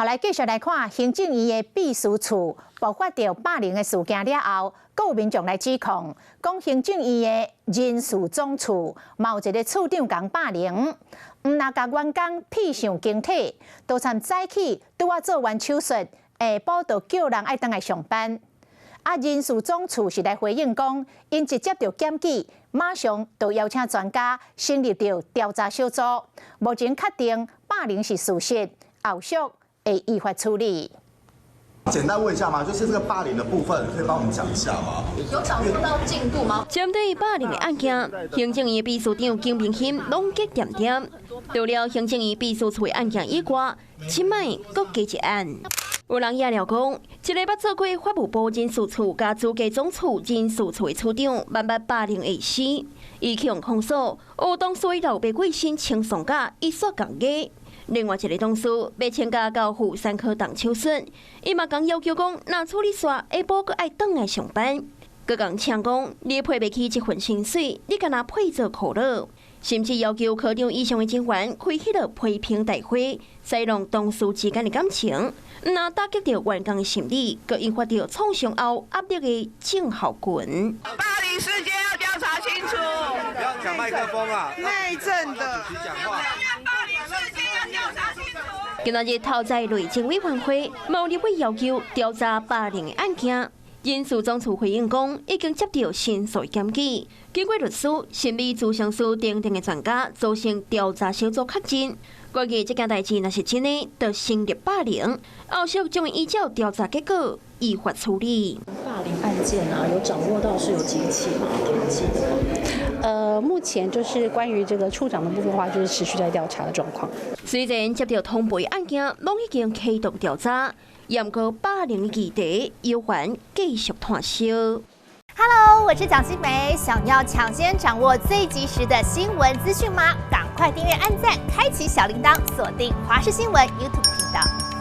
来继续来看行政院的秘书处爆发到霸凌的事件了后，有民众来指控，讲行政院的人事总处有一个处长共霸凌，毋若甲员工披上警体，都参早起拄啊做完手术，下晡就叫人爱倒来上班。人事总处是来回应讲，因一接到检举，马上就邀请专家成立着调查小组，目前确定霸凌是事实，后续会依法处理。简单问一下吗？就是这个霸凌的部分，可以帮我们讲一下吗？有掌握到进度吗？针对霸凌的案件，行政院秘书长金明欣拢结点点。除了行政院秘书处的案件以外，即摆搁加一案。有人也了讲，一个捌做过法务部人事处甲资格总处人事处的处长，慢慢霸凌下死，伊向控诉，有同事老爸贵姓轻松甲伊说共价。另外一个同事被请假到妇产科动手术，伊嘛讲要求讲，若处理煞下晡阁爱倒来上班，佮讲呛讲，你配袂起这份薪水，你敢若配做苦劳。甚至要求科长以上的警员开迄个批评大会，使弄同事之间的感情，那打击到员工的心理，佮引发到创伤后压力的正校群。霸凌事件要调查清楚。不要讲麦克风啊！内政的。讲话。霸凌事件要调查清楚。今仔日透在内政委员会，毛立委要求调查霸凌的案件。人事总处回应讲，已经接到申诉检举，经过律师、审理咨询师等等的专家组成调查小组确认，估计这件代志若是真的，就成立霸凌，后续将会依照调查结果依法处理。霸凌案件啊，有掌握到是有几起吗？统计的？目前就是关于这个处长的部分的话，就是持续在调查的状况。虽然接到通报案件，拢已经启动调查。严格霸凌的议题，有还继续探烧。Hello， 我是蒋欣梅。想要抢先掌握最及时的新闻资讯吗？赶快订阅、按赞、开启小铃铛，锁定华视新闻 YouTube 频道。